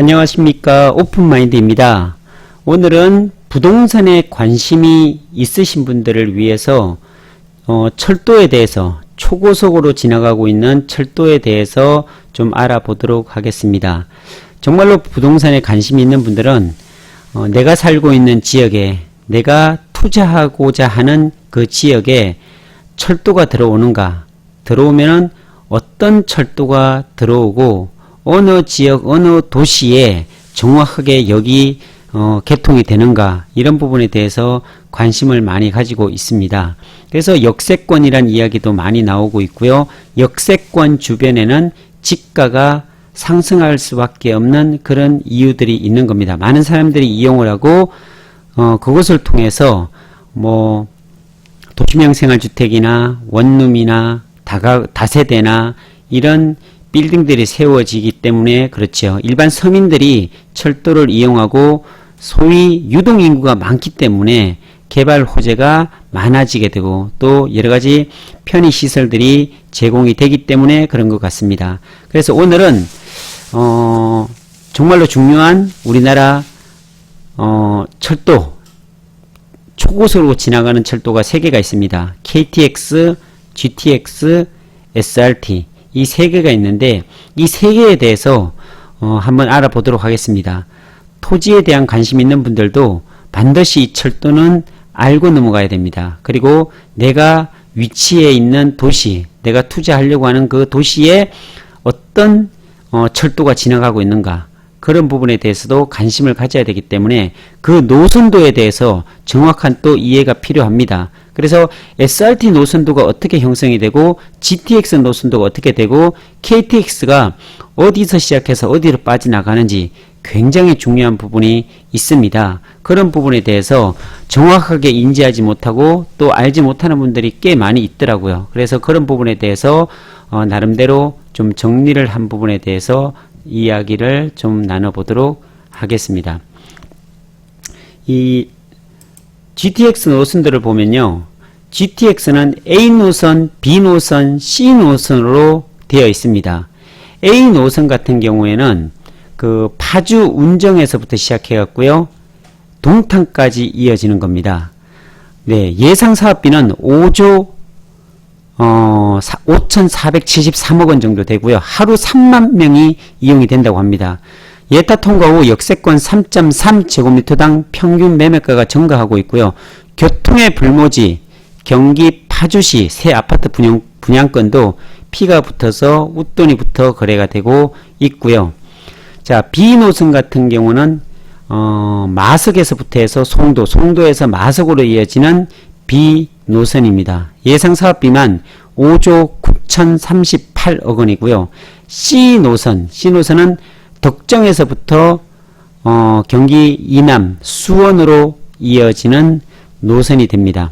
안녕하십니까. 오픈마인드입니다. 오늘은 부동산에 관심이 있으신 분들을 위해서 철도에 대해서, 초고속으로 지나가고 있는 철도에 대해서 좀 알아보도록 하겠습니다. 정말로 부동산에 관심이 있는 분들은 내가 살고 있는 지역에, 내가 투자하고자 하는 그 지역에 철도가 들어오는가, 들어오면은 어떤 철도가 들어오고 어느 지역, 어느 도시에 정확하게 여기 개통이 되는가, 이런 부분에 대해서 관심을 많이 가지고 있습니다. 그래서 역세권이란 이야기도 많이 나오고 있고요. 역세권 주변에는 지가가 상승할 수밖에 없는 그런 이유들이 있는 겁니다. 많은 사람들이 이용을 하고 그것을 통해서 뭐 도시명 생활주택이나 원룸이나 다세대나 이런 빌딩들이 세워지기 때문에 그렇죠. 일반 서민들이 철도를 이용하고 소위 유동인구가 많기 때문에 개발 호재가 많아지게 되고 또 여러가지 편의시설들이 제공이 되기 때문에 그런 것 같습니다. 그래서 오늘은 정말로 중요한 우리나라 철도, 초고속으로 지나가는 철도가 3개가 있습니다. KTX, GTX, SRT, 이 3개가 있는데 이 3개에 대해서 한번 알아보도록 하겠습니다. 토지에 대한 관심 있는 분들도 반드시 이 철도는 알고 넘어가야 됩니다. 그리고 내가 위치해 있는 도시, 내가 투자하려고 하는 그 도시에 어떤 철도가 지나가고 있는가, 그런 부분에 대해서도 관심을 가져야 되기 때문에 그 노선도에 대해서 정확한 또 이해가 필요합니다. 그래서 SRT 노선도가 어떻게 형성이 되고 GTX 노선도가 어떻게 되고 KTX가 어디서 시작해서 어디로 빠져나가는지 굉장히 중요한 부분이 있습니다. 그런 부분에 대해서 정확하게 인지하지 못하고 또 알지 못하는 분들이 꽤 많이 있더라고요. 그래서 그런 부분에 대해서 나름대로 좀 정리를 한 부분에 대해서 이야기를 좀 나눠보도록 하겠습니다. 이 GTX 노선들을 보면요, GTX는 A 노선, B 노선, C 노선으로 되어 있습니다. A 노선 같은 경우에는 그 파주 운정에서부터 시작해 갖고요, 동탄까지 이어지는 겁니다. 네, 예상 사업비는 5조 5,473억 원 정도 되고요. 하루 3만 명이 이용이 된다고 합니다. 예타 통과 후 역세권 3.3제곱미터당 평균 매매가가 증가하고 있고요. 교통의 불모지 경기 파주시 새 아파트 분양권도 피가 붙어서 웃돈이부터 거래가 되고 있고요. 자, B 노선 같은 경우는 마석에서부터 해서 송도에서 마석으로 이어지는 B 노선입니다. 예상 사업비만 5조 9,038억 원이고요. C 노선은 덕정에서부터 경기 이남 수원으로 이어지는 노선이 됩니다.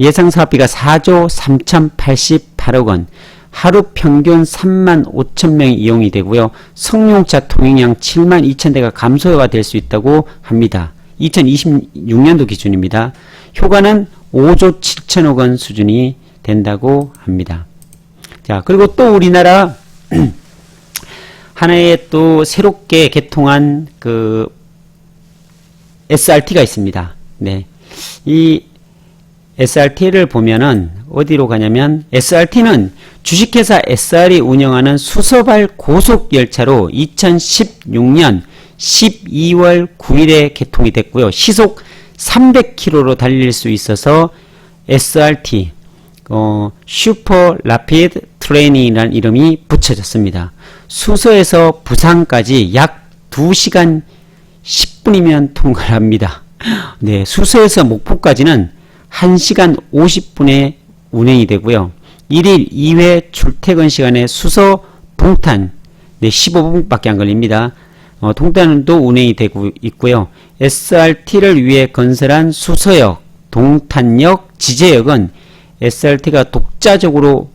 예상 사업비가 4조 3,088억 원, 하루 평균 3만 5천 명이 이용이 되고요. 승용차 통행량 7만 2천 대가 감소가 될 수 있다고 합니다. 2026년도 기준입니다. 효과는 5조 7천억 원 수준이 된다고 합니다. 자, 그리고 또 우리나라 하나의 또 새롭게 개통한 그 SRT가 있습니다. 네. 이 SRT를 보면은 어디로 가냐면, SRT는 주식회사 SR이 운영하는 수서발 고속열차로 2016년 12월 9일에 개통이 됐고요. 시속 300km로 달릴 수 있어서 SRT, 슈퍼 라피드 트레인이라는 이름이 붙여졌습니다. 수서에서 부산까지 약 2시간 10분이면 통과를 합니다. 네, 수서에서 목포까지는 1시간 50분에 운행이 되고요. 1일 2회 출퇴근 시간에 수서 동탄, 네, 15분밖에 안 걸립니다. 동탄도 운행이 되고 있고요. SRT를 위해 건설한 수서역, 동탄역, 지제역은 SRT가 독자적으로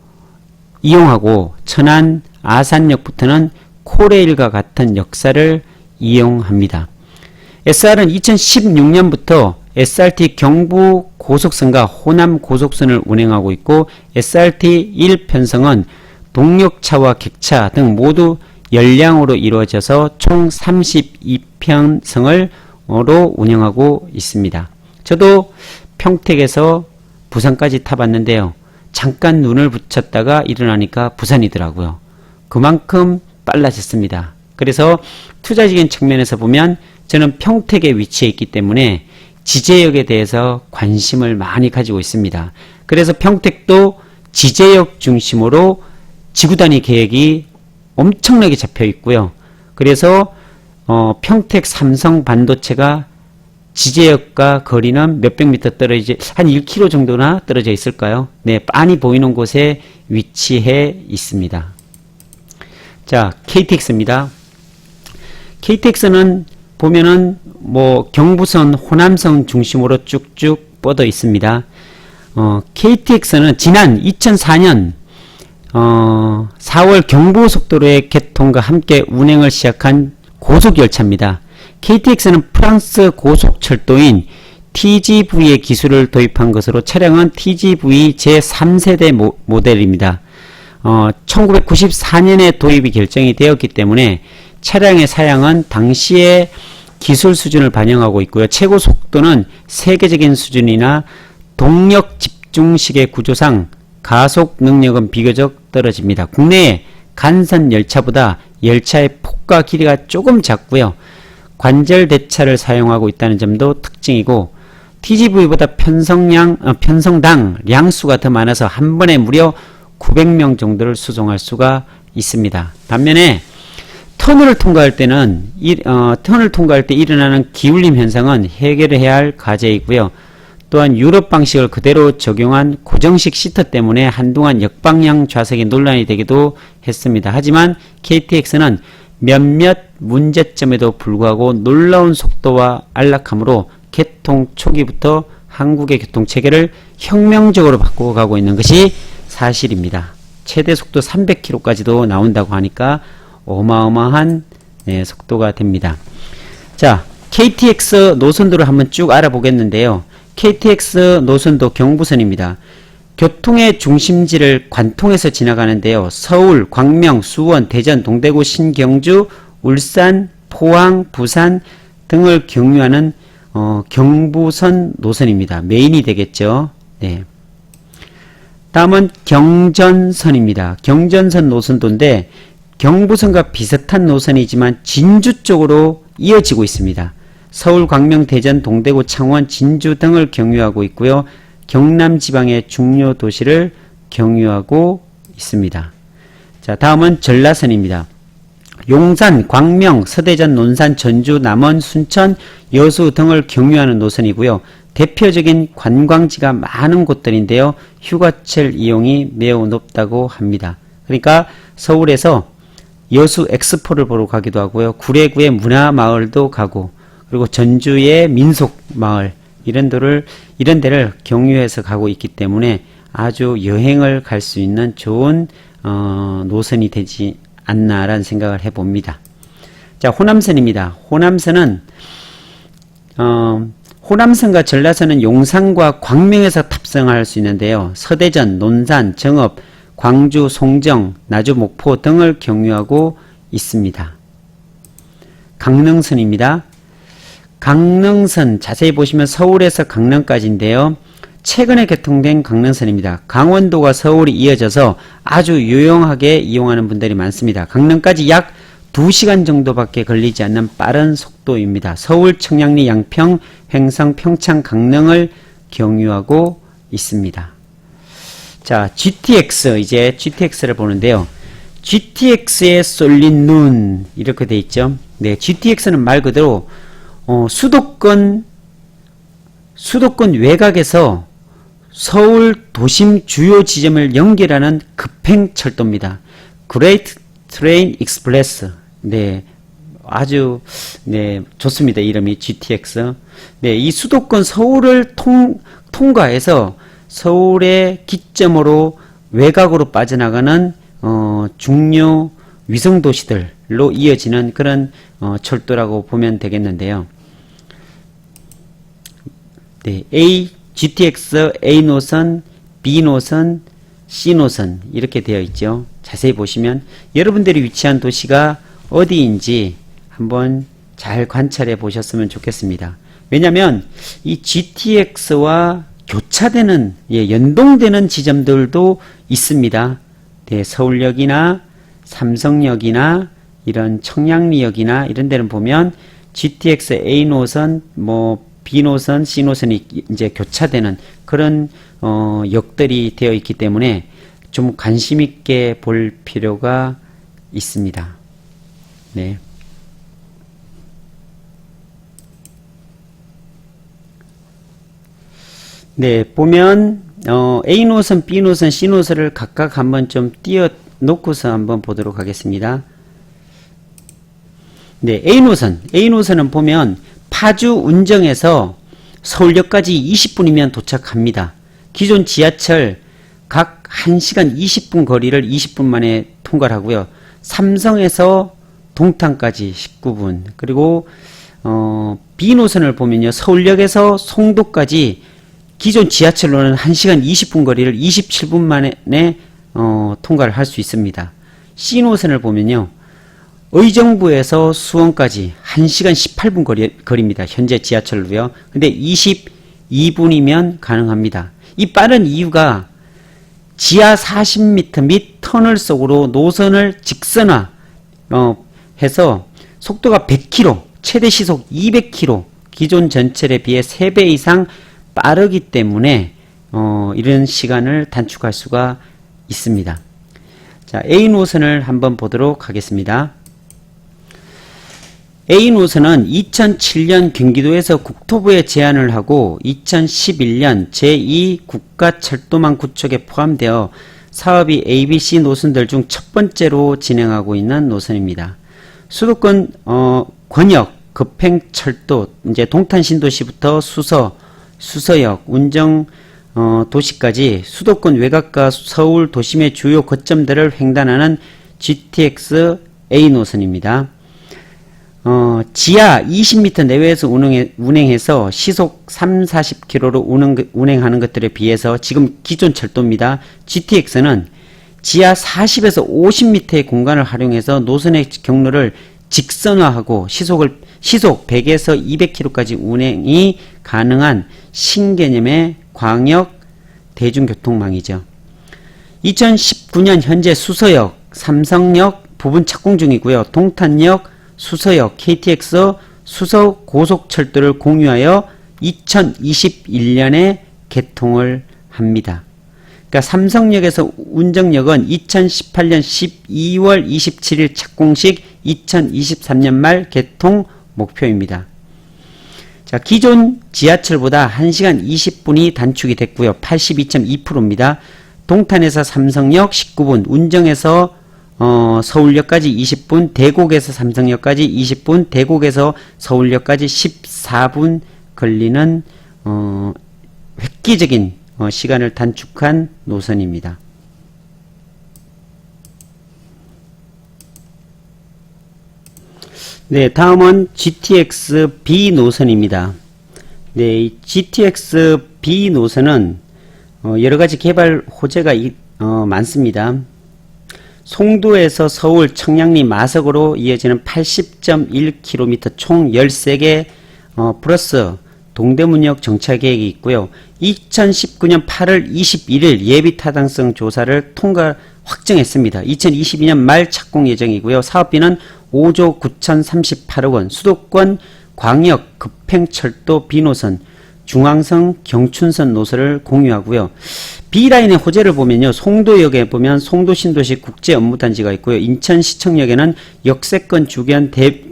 이용하고 천안, 아산역부터는 코레일과 같은 역사를 이용합니다. SR은 2016년부터 SRT 경부 고속선과 호남 고속선을 운행하고 있고, SRT 1편성은 동력차와 객차 등 모두 열량으로 이루어져서 총 32편성을 운영하고 있습니다. 저도 평택에서 부산까지 타봤는데요. 잠깐 눈을 붙였다가 일어나니까 부산이더라고요. 그만큼 빨라졌습니다. 그래서 투자적인 측면에서 보면 저는 평택에 위치해 있기 때문에 지제역에 대해서 관심을 많이 가지고 있습니다. 그래서 평택도 지제역 중심으로 지구단위 계획이 엄청나게 잡혀 있고요. 그래서 평택 삼성 반도체가 지제역과 거리는 몇백 미터 떨어져, 한 1km 정도나 떨어져 있을까요? 네, 빤히 보이는 곳에 위치해 있습니다. 자, KTX입니다. KTX는 보면은 경부선, 호남선 중심으로 쭉쭉 뻗어 있습니다. KTX는 지난 2004년 4월 경부고속도로의 개통과 함께 운행을 시작한 고속열차입니다. KTX는 프랑스 고속철도인 TGV의 기술을 도입한 것으로 차량은 TGV 제3세대 모델입니다. 1994년에 도입이 결정이 되었기 때문에 차량의 사양은 당시의 기술 수준을 반영하고 있고요. 최고 속도는 세계적인 수준이나 동력 집중식의 구조상 가속 능력은 비교적 떨어집니다. 국내의 간선 열차보다 열차의 폭과 길이가 조금 작고요. 관절 대차를 사용하고 있다는 점도 특징이고 TGV보다 편성당 량수가 더 많아서 한 번에 무려 900명 정도를 수송할 수가 있습니다. 반면에 터널을 통과할 때 일어나는 기울림 현상은 해결해야 할 과제이고요. 또한 유럽 방식을 그대로 적용한 고정식 시트 때문에 한동안 역방향 좌석이 논란이 되기도 했습니다. 하지만 KTX는 몇몇 문제점에도 불구하고 놀라운 속도와 안락함으로 개통 초기부터 한국의 교통체계를 혁명적으로 바꿔가고 있는 것이 사실입니다. 최대 속도 300km까지도 나온다고 하니까 어마어마한 속도가 됩니다. 자, KTX 노선도를 한번 쭉 알아보겠는데요. KTX 노선도 경부선입니다. 교통의 중심지를 관통해서 지나가는데요. 서울, 광명, 수원, 대전, 동대구, 신경주, 울산, 포항, 부산 등을 경유하는 경부선 노선입니다. 메인이 되겠죠. 네. 다음은 경전선입니다. 경전선 노선도인데 경부선과 비슷한 노선이지만 진주 쪽으로 이어지고 있습니다. 서울, 광명, 대전, 동대구, 창원, 진주 등을 경유하고 있고요. 경남 지방의 중요 도시를 경유하고 있습니다. 자, 다음은 전라선입니다. 용산, 광명, 서대전, 논산, 전주, 남원, 순천, 여수 등을 경유하는 노선이고요. 대표적인 관광지가 많은 곳들인데요. 휴가철 이용이 매우 높다고 합니다. 그러니까 서울에서 여수 엑스포를 보러 가기도 하고요. 구례구의 문화마을도 가고, 그리고 전주의 민속마을 이런 데를 경유해서 가고 있기 때문에 아주 여행을 갈 수 있는 좋은 노선이 되지 않나라는 생각을 해봅니다. 자, 호남선입니다. 호남선과 전라선은 용산과 광명에서 탑승할 수 있는데요. 서대전, 논산, 정읍, 광주, 송정, 나주, 목포 등을 경유하고 있습니다. 강릉선입니다. 강릉선 자세히 보시면 서울에서 강릉까지인데요. 최근에 개통된 강릉선입니다. 강원도와 서울이 이어져서 아주 유용하게 이용하는 분들이 많습니다. 강릉까지 약 2시간 정도밖에 걸리지 않는 빠른 속도입니다. 서울, 청량리, 양평, 횡성, 평창, 강릉을 경유하고 있습니다. 자, GTX, 이제 GTX를 보는데요. GTX에 쏠린 눈, 이렇게 돼 있죠. 네, GTX는 말 그대로 수도권 외곽에서 서울 도심 주요 지점을 연결하는 급행철도입니다. Great Train Express. 네, 아주 좋습니다. 이름이 GTX. 네, 이 수도권 서울을 통과해서 서울의 기점으로 외곽으로 빠져나가는 중요 위성도시들로 이어지는 그런 철도라고 보면 되겠는데요. 네, GTX A 노선, B 노선, C 노선 이렇게 되어 있죠. 자세히 보시면 여러분들이 위치한 도시가 어디인지 한번 잘 관찰해 보셨으면 좋겠습니다. 왜냐하면 이 GTX와 교차되는, 연동되는 지점들도 있습니다. 네, 서울역이나 삼성역이나 이런 청량리역이나 이런 데는 보면 GTX A 노선, B 노선, C 노선이 이제 교차되는 그런 역들이 되어 있기 때문에 좀 관심 있게 볼 필요가 있습니다. 네. 네, 보면 A 노선, B 노선, C 노선을 각각 한번 좀 띄워 놓고서 한번 보도록 하겠습니다. 네, A 노선은 보면 파주 운정에서 서울역까지 20분이면 도착합니다. 기존 지하철 각 1시간 20분 거리를 20분 만에 통과를 하고요. 삼성에서 동탄까지 19분, 그리고 B 노선을 보면요, 서울역에서 송도까지 기존 지하철로는 1시간 20분 거리를 27분 만에 통과를 할 수 있습니다. C 노선을 보면요, 의정부에서 수원까지 1시간 18분 거리입니다. 현재 지하철로요. 근데 22분이면 가능합니다. 이 빠른 이유가 지하 40m 및 터널 속으로 노선을 직선화 해서 속도가 100km, 최대 시속 200km, 기존 전철에 비해 3배 이상 빠르기 때문에 이런 시간을 단축할 수가 있습니다. 자, A 노선을 한번 보도록 하겠습니다. A 노선은 2007년 경기도에서 국토부에 제안을 하고 2011년 제2 국가철도망 구축에 포함되어 사업이 ABC 노선들 중 첫 번째로 진행하고 있는 노선입니다. 수도권 권역 급행철도, 이제 동탄 신도시부터 수서역, 운정 도시까지 수도권 외곽과 서울 도심의 주요 거점들을 횡단하는 GTX A 노선입니다. 지하 20m 내외에서 운행해서 시속 30-40km로 운행하는 것들에 비해서 지금 기존 철도입니다. GTX는 지하 40에서 50m의 공간을 활용해서 노선의 경로를 직선화하고 시속 100에서 200km까지 운행이 가능한 신개념의 광역 대중교통망이죠. 2019년 현재 수서역, 삼성역 부분 착공 중이고요. 동탄역, 수서역, KTX 수서 고속철도를 공유하여 2021년에 개통을 합니다. 그러니까 삼성역에서 운정역은 2018년 12월 27일 착공식 2023년 말 개통 목표입니다. 자, 기존 지하철보다 1시간 20분이 단축이 됐고요. 82.2%입니다. 동탄에서 삼성역 19분, 운정에서 서울역까지 20분, 대곡에서 삼성역까지 20분, 대곡에서 서울역까지 14분 걸리는 획기적인 시간을 단축한 노선입니다. 네, 다음은 GTX B 노선입니다. 네, 이 GTX B 노선은 여러가지 개발 호재가 많습니다. 송도에서 서울 청량리 마석으로 이어지는 80.1km 총 13개 플러스 동대문역 정차 계획이 있고요. 2019년 8월 21일 예비 타당성 조사를 확정했습니다. 2022년 말 착공 예정이고요. 사업비는 5조 9,038억 원, 수도권 광역 급행철도 B노선, 중앙선 경춘선 노선을 공유하고요. B라인의 호재를 보면요. 송도역에 보면 송도신도시 국제업무단지가 있고요. 인천시청역에는 역세권 주변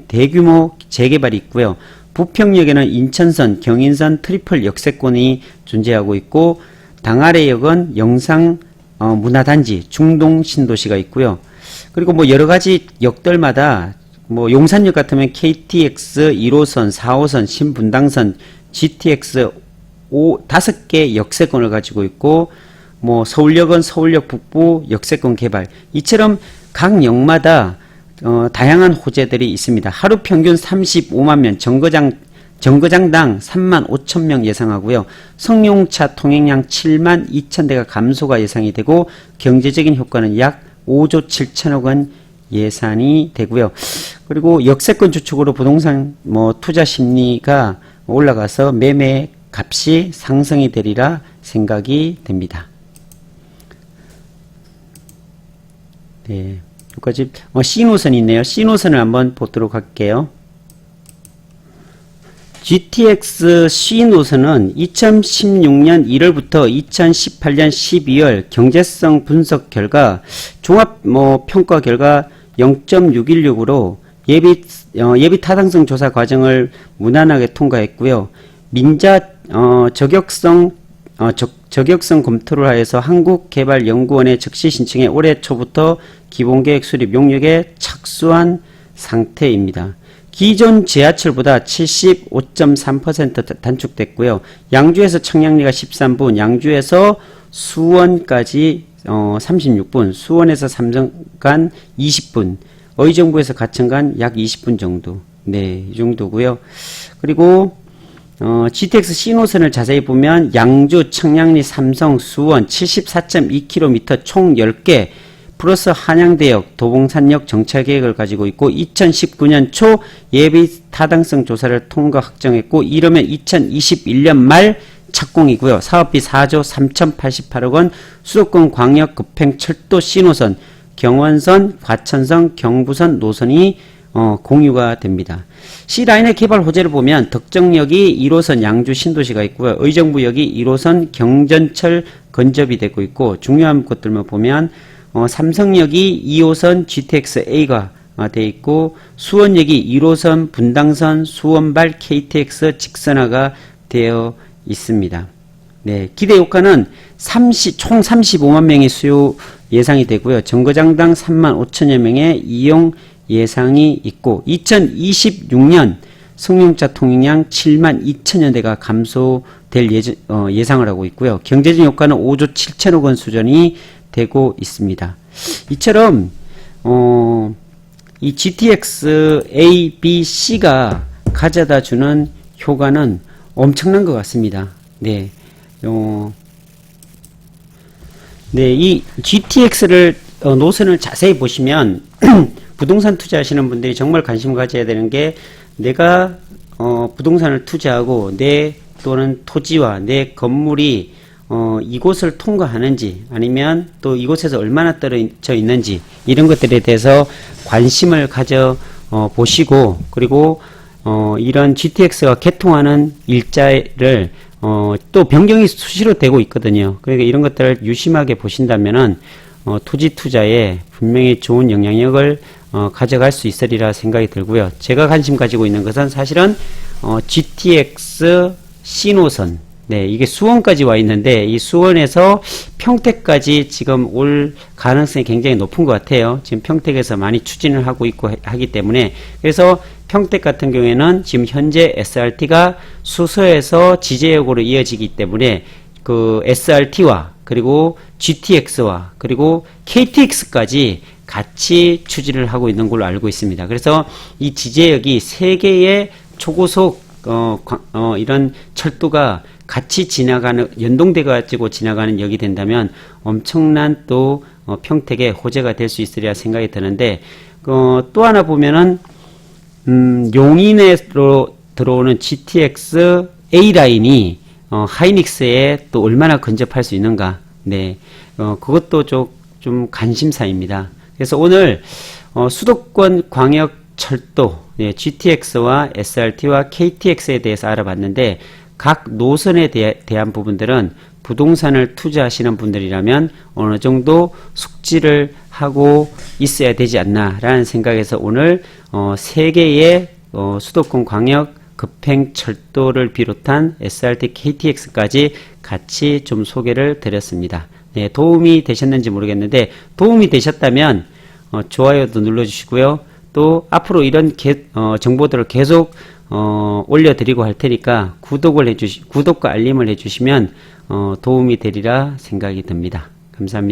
대규모 재개발이 있고요. 부평역에는 인천선, 경인선 트리플 역세권이 존재하고 있고, 당아래역은 영상 문화단지, 중동신도시가 있고요. 그리고 뭐 여러가지 역들마다 뭐 용산역 같으면 KTX 1호선, 4호선, 신분당선, GTX 5개 역세권을 가지고 있고, 뭐 서울역은 서울역 북부 역세권 개발, 이처럼 각 역마다 다양한 호재들이 있습니다. 하루 평균 35만 명, 정거장당 3만 5천 명 예상하고요. 성용차 통행량 7만 2천 대가 감소가 예상이 되고, 경제적인 효과는 약 5조 7천억 원 예산이 되고요. 그리고 역세권 주축으로 부동산 투자 심리가 올라가서 매매 값이 상승이 되리라 생각이 됩니다. 네, 여기까지 C노선이 있네요. C노선을 한번 보도록 할게요. GTX C노선은 2016년 1월부터 2018년 12월 경제성 분석 결과 종합 평가 결과 0.616으로 예비 타당성 조사 과정을 무난하게 통과했고요. 민자 저격성 검토를 하여서 한국개발연구원의 적시 신청에 올해 초부터 기본계획 수립 용역에 착수한 상태입니다. 기존 지하철보다 75.3% 단축됐고요. 양주에서 청량리가 13분, 양주에서 수원까지 36분, 수원에서 삼성간 20분, 의정부에서 가천간 약 20분 정도. 네, 이 정도고요. 그리고 GTX C노선을 자세히 보면 양주, 청량리, 삼성, 수원 74.2km 총 10개 플러스 한양대역, 도봉산역 정찰계획을 가지고 있고 2019년 초 예비 타당성 조사를 통과 확정했고 이러면 2021년 말 착공이고요. 사업비 4조 3,088억 원, 수도권 광역 급행철도 C노선, 경원선, 과천선, 경부선 노선이 공유가 됩니다. C라인의 개발 호재를 보면 덕정역이 1호선 양주 신도시가 있고요. 의정부역이 1호선 경전철 건접이 되고 있고 중요한 것들만 보면 삼성역이 2호선 GTX-A가 되어 있고 수원역이 1호선 분당선 수원발 KTX 직선화가 되어 있습니다. 네, 기대 효과는 총 35만 명의 수요 예상이 되고요. 정거장당 3만 5천여 명의 이용 예상이 있고 2026년 승용차 통행량 7만 2천여 대가 감소될 예상을 하고 있고요. 경제적 효과는 5조 7천억 원 수준이 되고 있습니다. 이처럼 이 GTX A, B, C가 가져다 주는 효과는 엄청난 것 같습니다. 네, 네, 이 GTX를 노선을 자세히 보시면 부동산 투자하시는 분들이 정말 관심 가져야 되는 게 내가 부동산을 투자하고 내 또는 토지와 내 건물이 이곳을 통과하는지 아니면 또 이곳에서 얼마나 떨어져 있는지 이런 것들에 대해서 관심을 가져 보시고 그리고 이런 GTX가 개통하는 일자를 또 변경이 수시로 되고 있거든요. 그러니까 이런 것들을 유심하게 보신다면은 토지 투자에 분명히 좋은 영향력을 가져갈 수 있으리라 생각이 들고요. 제가 관심 가지고 있는 것은 사실은 GTX C노선, 네, 이게 수원까지 와 있는데 이 수원에서 평택까지 지금 올 가능성이 굉장히 높은 것 같아요. 지금 평택에서 많이 추진을 하고 있고 하기 때문에 그래서 평택 같은 경우에는 지금 현재 SRT가 수서에서 지제역으로 이어지기 때문에 그 SRT와 그리고 GTX와 그리고 KTX까지 같이 추진을 하고 있는 걸로 알고 있습니다. 그래서 이 지제역이 세 개의 초고속 이런 철도가 같이 지나가는 연동돼 가지고 지나가는 역이 된다면 엄청난 또 평택의 호재가 될 수 있으리라 생각이 드는데 또 하나 보면은 용인으로 들어오는 GTX A 라인이 하이닉스에 또 얼마나 근접할 수 있는가, 네, 그것도 좀 관심사입니다. 그래서 오늘 수도권 광역 철도, 네, GTX와 SRT와 KTX에 대해서 알아봤는데 각 노선에 대한 부분들은 부동산을 투자하시는 분들이라면 어느 정도 숙지를 하고 있어야 되지 않나 라는 생각에서 오늘 세 개의 수도권 광역 급행철도를 비롯한 SRT, KTX까지 같이 좀 소개를 드렸습니다. 네, 도움이 되셨는지 모르겠는데 도움이 되셨다면 좋아요도 눌러주시고요. 또 앞으로 이런 정보들을 계속 올려드리고 할 테니까 구독과 알림을 해주시면 도움이 되리라 생각이 듭니다. 감사합니다.